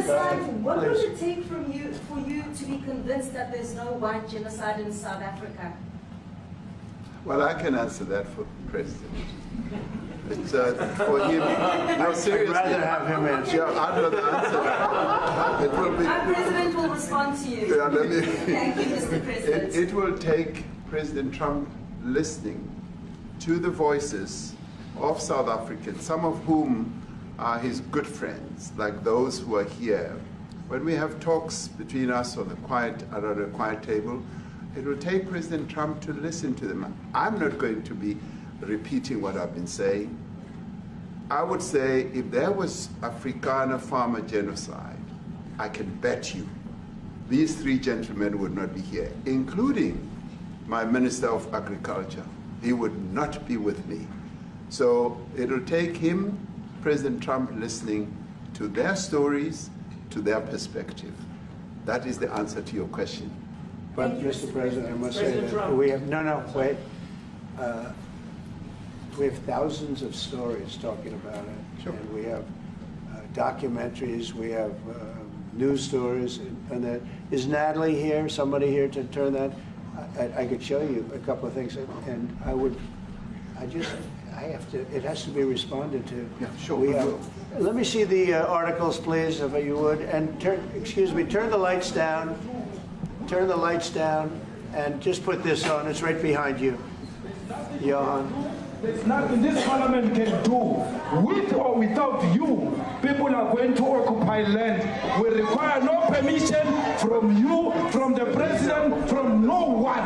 genocide, what would it take for you to be convinced that there's no white genocide in South Africa? Well, I can answer that for the President. It's for him. No, seriously. I'd rather have him answer. Yeah, I'd rather answer that. It will be, Our President will respond to you. Yeah, let me, Thank you, Mr. President. It will take President Trump listening to the voices of South Africans, some of whom are his good friends, like those who are here. When we have talks between us on the around a quiet table, it will take President Trump to listen to them. I'm not going to be repeating what I've been saying. I would say if there was Afrikaner farmer genocide, I can bet you these three gentlemen would not be here, including my Minister of Agriculture. He would not be with me. So it'll take him, President Trump, listening to their stories, to their perspective. That is the answer to your question. But, Mr. President, I must say that we have, wait. We have thousands of stories talking about it. Sure. And we have documentaries, we have news stories, and that. Is Natalie here, somebody here to turn that? I could show you a couple of things, and I have to, it has to be responded to. Yeah, sure. Let me see the articles, please, if you would, and turn the lights down. Turn the lights down, and just put this on. It's right behind you, Johan. There's nothing this parliament can do. With or without you, people are going to occupy land. We require no permission from you, from the president, from no one.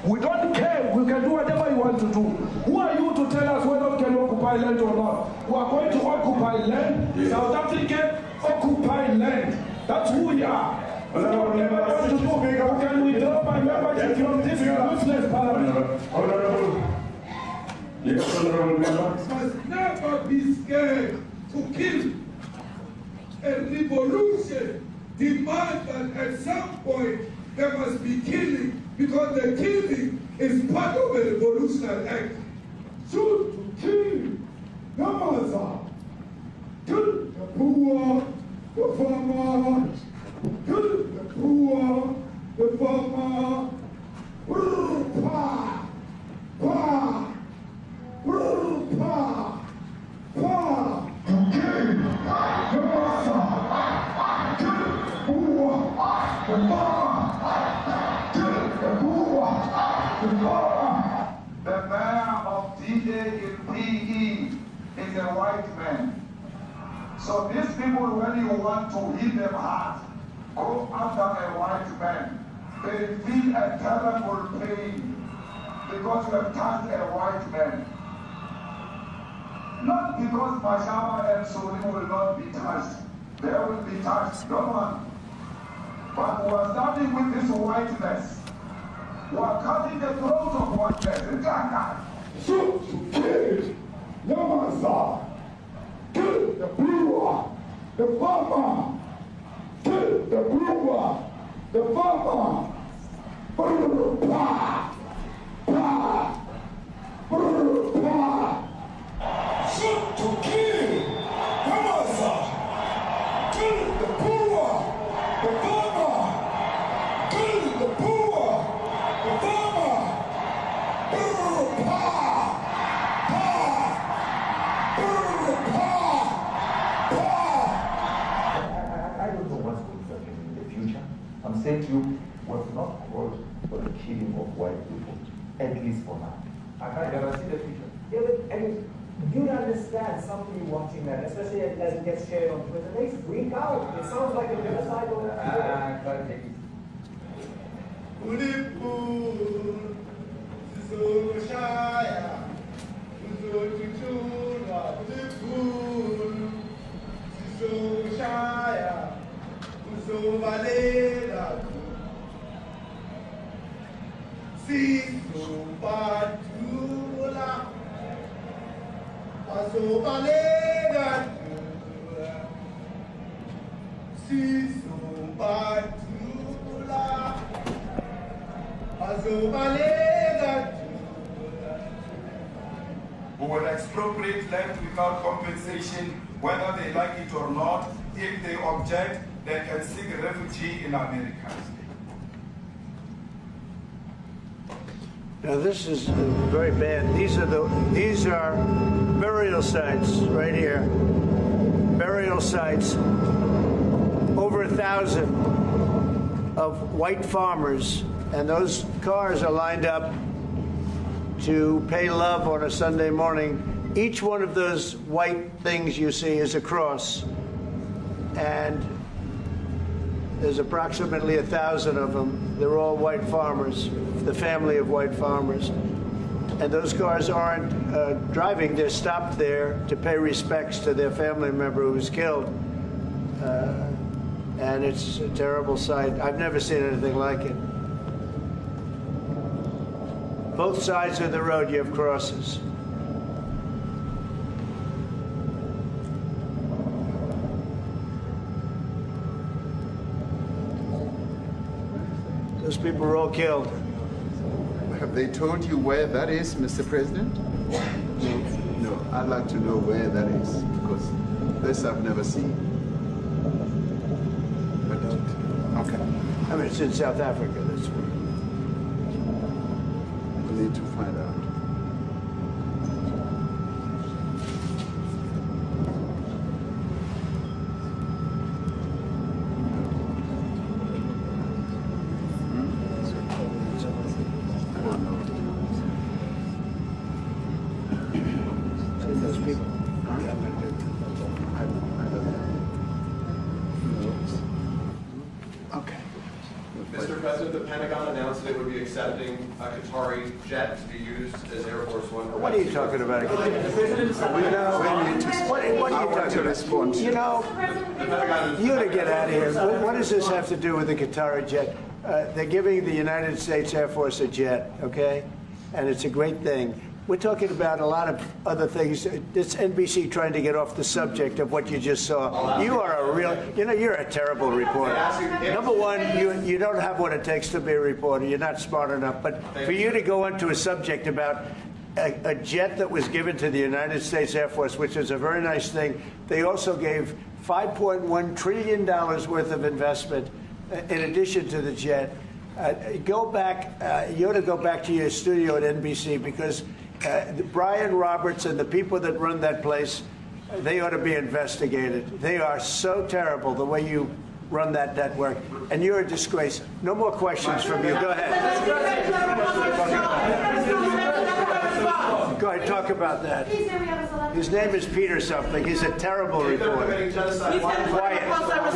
We don't care. We can do whatever you want to do. Who are you to tell us whether we can occupy land or not? We are going to occupy land. South Africa occupy land. That's who we are. We don't ever want to do. Can we drop my membership from this useless parliament? Yes, Honorable Member. Must never be scared to kill. A revolution demands that at some point there must be killing, because the killing is part of a revolutionary act. Shoot to kill, Yamaza. Kill the poor, the farmer. Kill the poor, the farmer. Pa, pa. The mayor of DA in PE is a white man. So these people, when you want to hit them hard, go after a white man. They feel a terrible pain because you have touched a white man. Not because Mashaba and Soli will not be touched. They will be touched, no one. But we are starting with this whiteness. We are cutting the throat of whiteness. Shoot to kill, Yamaza. Kill the brewer, the farmer. Kill the brewer, the farmer. Pa, pa, pa. Shoot to kill, Yamaza. Kill the brewer, the farmer. Kill the brewer, the farmer. Pa, pa, I don't know what's going to happen in the future. I'm saying to you, was not called for the killing of white people, at least for now. I can't guarantee the future. Yeah, but I mean, you understand somebody watching that, especially as it gets shared on Twitter, they freak out. It sounds like a genocide over Twitter. Who will expropriate land without compensation, whether they like it or not, if they object, they can seek refuge in America. Now this is very bad. These are burial sites right here. Burial sites. Over 1,000 of white farmers, and those cars are lined up to pay love on a Sunday morning. Each one of those white things you see is a cross, and there's approximately 1,000 of them. They're all white farmers, the family of white farmers. And those cars aren't driving, they're stopped there to pay respects to their family member who was killed. And it's a terrible sight. I've never seen anything like it. Both sides of the road you have crosses. Those people were all killed. Have they told you where that is, Mr. President? No. I'd like to know where that is, because this I've never seen. But, okay. I mean, it's in South Africa. That's where. We need to find out. Those people. Okay. Mr. President, the Pentagon announced that it would be accepting a Qatari jet to be used as Air Force One. What are you talking about? What are you talking about? You know, you to get out of here. What does this have to do with the Qatari jet? They're giving the United States Air Force a jet, okay? And it's a great thing. We're talking about a lot of other things. It's NBC trying to get off the subject of what you just saw. You are a real, you're a terrible reporter. Number one, you don't have what it takes to be a reporter. You're not smart enough. But for you to go into a subject about a jet that was given to the United States Air Force, which is a very nice thing, they also gave $5.1 trillion worth of investment in addition to the jet. Go back, you ought to go back to your studio at NBC, because Brian Roberts and the people that run that place, they ought to be investigated. They are so terrible the way you run that network, and you're a disgrace. No more questions from you. Go ahead. Go ahead, talk about that. His name is Peter something. He's a terrible reporter. Quiet. That's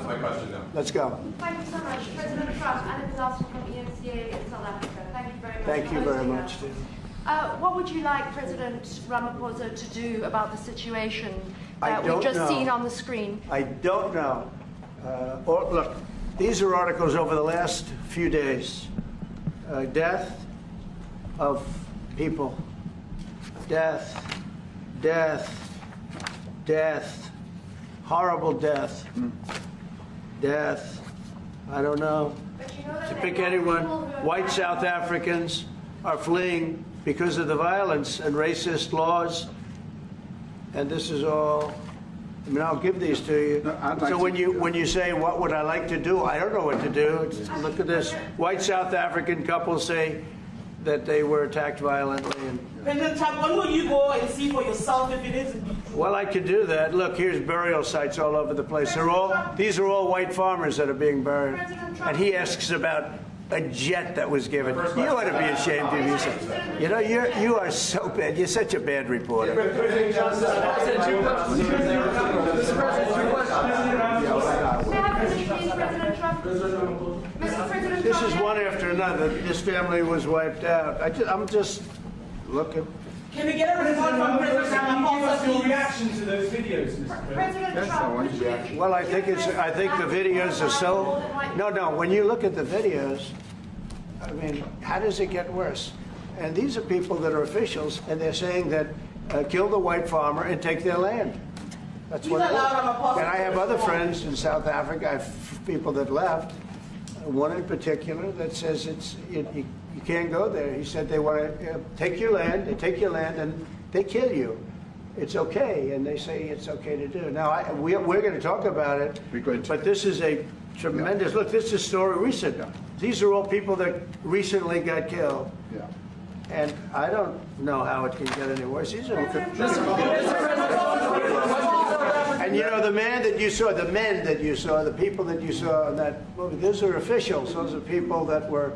my question now. Let's go. Thank you so much. President Trump and a disaster from ENCA in South Africa. Thank you very much. Thank you very much. What would you like President Ramaphosa to do about the situation that we've just seen on the screen? I don't know. Look, these are articles over the last few days. Death of people. Death. Horrible death. Death. I don't know. To pick anyone, white South Africans are fleeing because of the violence and racist laws. And this is all, I mean, I'll give these to you. So when you say, what would I like to do? I don't know what to do. Look at this. White South African couple say that they were attacked violently. President Trump, when will you go and see for yourself if it isn't? Well, I could do that. Look, here's burial sites all over the place. These are all white farmers that are being buried. And he asks about a jet that was given. You ought to be ashamed of yourself. You know, you are so bad. You're such a bad reporter. This is one after another. This family was wiped out. I'm just looking. Can we get a response from President Ramaphosa? Your reaction to those videos, Mr. President? Well, I think the videos are so. No. When you look at the videos, I mean, how does it get worse? And these are people that are officials, and they're saying that kill the white farmer and take their land. That's what it is. And I have other friends in South Africa. I have people that left. One in particular that says you can't go there. He said they want to take your land, and they kill you. it's okay, and they say it's okay to do. Now, we're going to talk about it, but this is a tremendous, look, this is a story recent. These are all people that recently got killed. Yeah. And I don't know how it can get any worse. These are and you know, the men that you saw, the people that you saw in that movie, those are officials. Those are people that were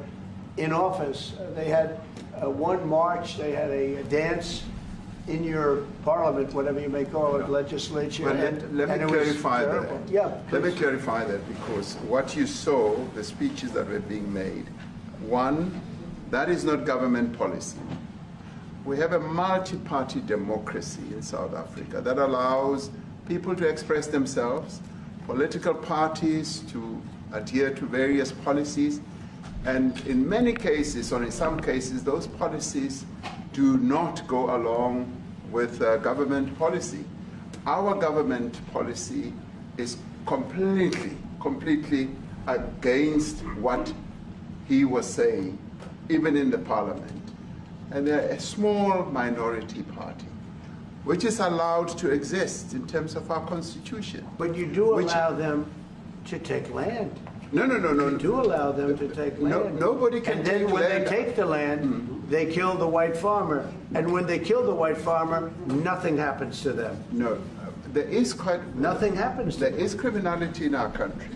in office. They had one march, they had a dance in your parliament, whatever you may call it, legislature. Well, let me clarify that. Yeah, let me clarify that, because what you saw, the speeches that were being made, one, that is not government policy. We have a multi-party democracy in South Africa that allows people to express themselves, political parties to adhere to various policies, and in many cases, or in some cases, those policies do not go along with government policy. Our government policy is completely against what he was saying, even in the parliament. And they're a small minority party, which is allowed to exist in terms of our constitution. But you do allow them to take land. No. You do allow them to take land. Nobody can take land. And then when they take the land, they kill the white farmer. And when they kill the white farmer, nothing happens to them. No, there is nothing happens to them. There is criminality in our country.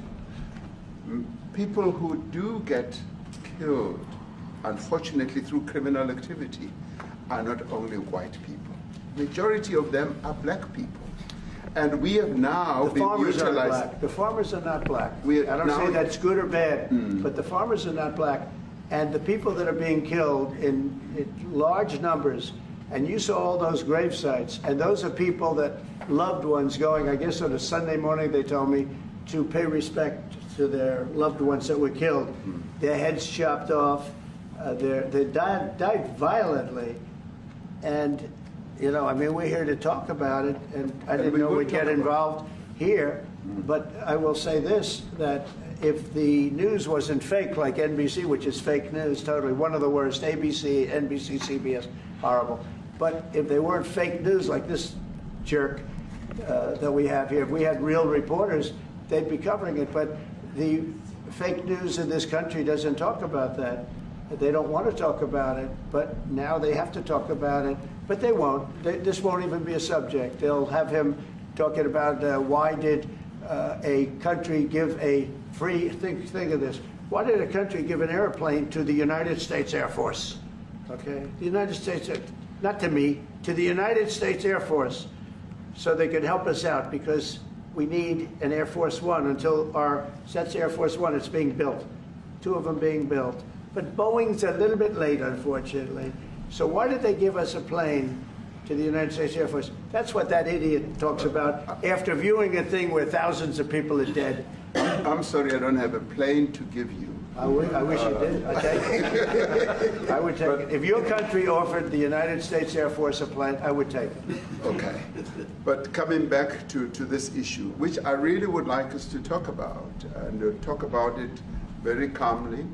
People who do get killed, unfortunately, through criminal activity, are not only white people. Majority of them are black people. And we have now been utilized. The farmers are not black. I don't say that's good or bad, but the farmers are not black. And the people that are being killed in large numbers, and you saw all those grave sites, and those are people that loved ones going, I guess on a Sunday morning, they told me, to pay respect to their loved ones that were killed. Their heads chopped off. They died violently. And, you know, I mean, we're here to talk about it, and I didn't know we'd get involved here. But I will say this, that if the news wasn't fake, like NBC, which is fake news, totally, one of the worst, ABC, NBC, CBS, horrible. But if they weren't fake news like this jerk that we have here, if we had real reporters, they'd be covering it. But the fake news in this country doesn't talk about that. They don't want to talk about it, but now they have to talk about it. But they won't. This won't even be a subject. They'll have him talking about why did a country give a free, think of this, why did a country give an airplane to the United States Air Force? Okay, the United States, not to me, to the United States Air Force, so they could help us out, because we need an Air Force One until that's Air Force One, it's being built, 2 of them being built. But Boeing's a little bit late, unfortunately. So why did they give us a plane to the United States Air Force? That's what that idiot talks about after viewing a thing where thousands of people are dead. I'm sorry, I don't have a plane to give you. I wish you did. I'd take it. I would take it. If your country offered the United States Air Force a plane, I would take it. Okay. But coming back to this issue, which I really would like us to talk about, and talk about it very calmly.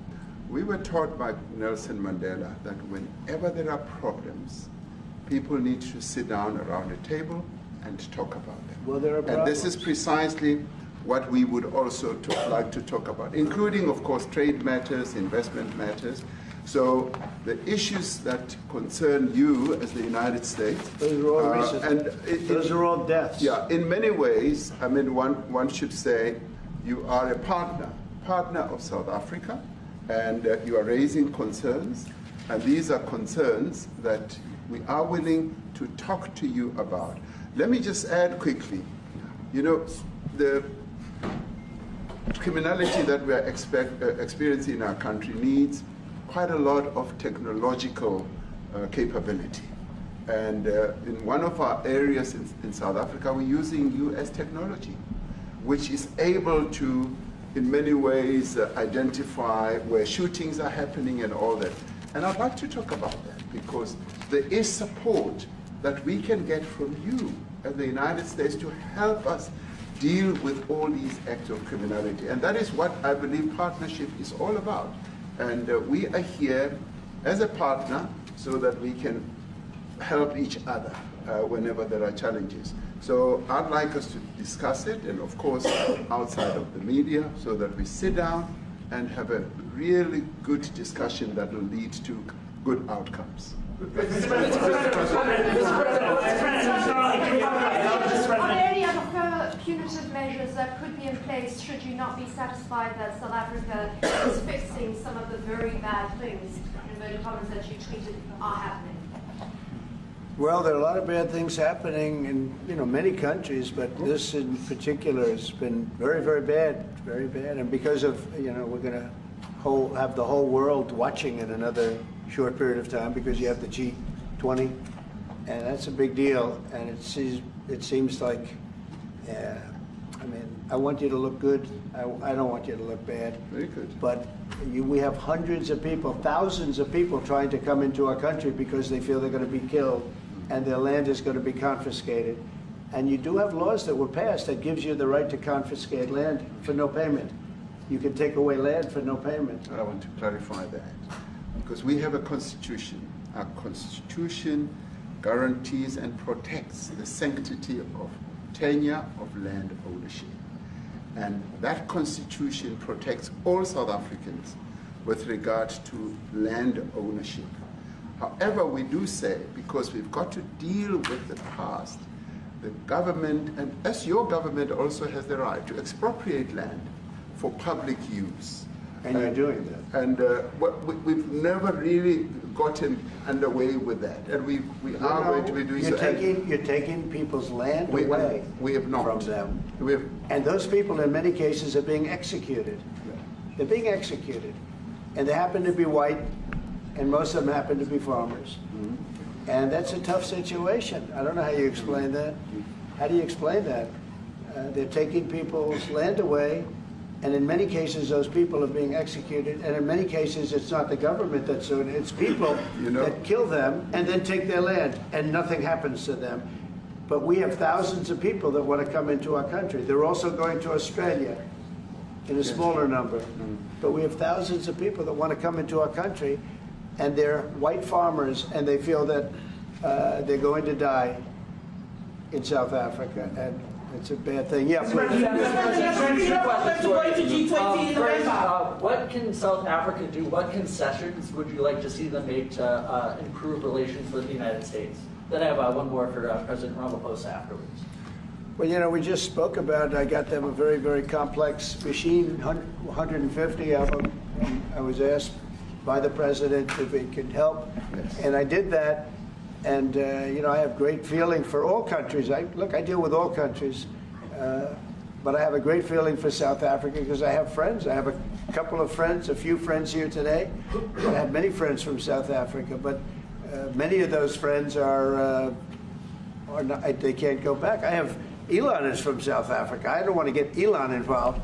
We were taught by Nelson Mandela that whenever there are problems, people need to sit down around a table and talk about them. Well, there are problems. And this is precisely what we would also like to talk about, including, of course, trade matters, investment matters. So the issues that concern you as the United States. Those are all recent. Those are all deaths. Yeah, in many ways, I mean, one should say you are a partner of South Africa, and you are raising concerns, and these are concerns that we are willing to talk to you about. Let me just add quickly, you know, the criminality that we are experiencing in our country needs quite a lot of technological capability. And in one of our areas in South Africa, we're using US technology, which is able to, in many ways, identify where shootings are happening and all that. And I'd like to talk about that, because there is support that we can get from you as the United States to help us deal with all these acts of criminality. And that is what I believe partnership is all about. And we are here as a partner so that we can help each other whenever there are challenges. So I'd like us to discuss it, and of course outside of the media, so that we sit down and have a really good discussion that will lead to good outcomes. Are there any other punitive measures that could be in place should you not be satisfied that South Africa is fixing some of the very bad things, in inverted commas, that you tweeted are happening? Well, there are a lot of bad things happening in many countries, but this in particular has been very, very bad, and because of we're going to have the whole world watching in another short period of time, because you have the G20, and that's a big deal. And it seems like, I want you to look good. I don't want you to look bad. Very good. But we have hundreds of people, thousands of people trying to come into our country because they feel they're going to be killed, and their land is going to be confiscated. And you do have laws that were passed that gives you the right to confiscate land for no payment. You can take away land for no payment. I want to clarify that, because we have a constitution. Our constitution guarantees and protects the sanctity of tenure of land ownership. And that constitution protects all South Africans with regard to land ownership. However, we do say, because we've got to deal with the past, the government, and as your government also has the right to expropriate land for public use. And you're doing that. And we've never really gotten underway with that. And we are going to be doing so. You're taking people's land away we have not. from them. We have, and those people, in many cases, are being executed. They're being executed. And they happen to be white, and most of them happen to be farmers. Mm-hmm. And that's a tough situation. I don't know how you explain that. How do you explain that? They're taking people's land away, and in many cases, those people are being executed. And in many cases, it's not the government that's doing it. It's people that kill them and then take their land, and nothing happens to them. But we have thousands of people that want to come into our country. They're also going to Australia in a smaller number. Mm-hmm. But we have thousands of people that want to come into our country, and they're white farmers, and they feel that they're going to die in South Africa. And it's a bad thing. Yeah, please. What can South Africa do? What concessions would you like to see them make to improve relations with the United States? Then I have one more for President Ramaphosa afterwards. Well, we just spoke about, I got them a very, very complex machine, 150 of them. And I was asked by the president if it could help, and I did that. And, I have great feeling for all countries. I deal with all countries, but I have a great feeling for South Africa because I have friends. I have a couple of friends, a few friends here today. I have many friends from South Africa, but many of those friends are not, they can't go back. I have, Elon is from South Africa. I don't want to get Elon involved.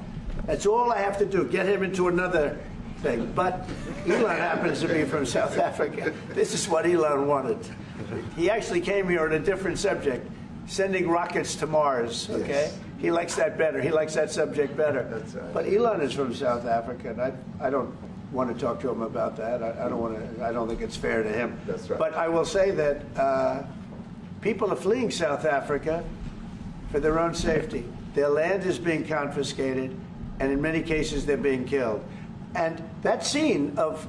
That's all I have to do, get him into another thing. But Elon happens to be from South Africa. This is what Elon wanted. He actually came here on a different subject, sending rockets to Mars, okay? Yes. He likes that better. He likes that subject better. That's right. But Elon is from South Africa, and I don't want to talk to him about that. I don't think it's fair to him. That's right. But I will say that people are fleeing South Africa for their own safety. Their land is being confiscated, and in many cases they're being killed. And that scene of,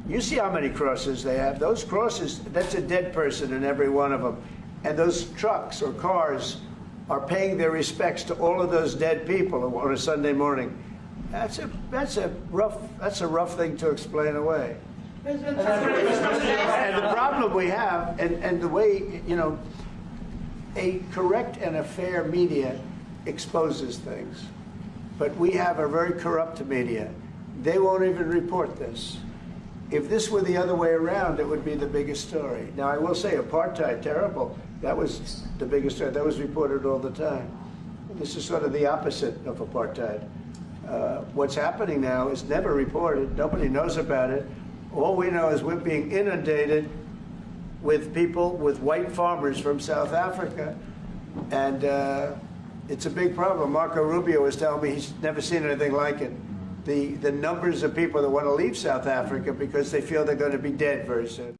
you see how many crosses they have. Those crosses, that's a dead person in every one of them. And those trucks or cars are paying their respects to all of those dead people on a Sunday morning. That's a rough thing to explain away. And the problem we have, and the way, a correct and a fair media exposes things. But we have a very corrupt media. They won't even report this. If this were the other way around, it would be the biggest story. Now, I will say apartheid, terrible. That was the biggest story. That was reported all the time. This is sort of the opposite of apartheid. What's happening now is never reported. Nobody knows about it. All we know is we're being inundated with people, with white farmers from South Africa. And it's a big problem. Marco Rubio was telling me he's never seen anything like it. The numbers of people that want to leave South Africa because they feel they're going to be dead very soon.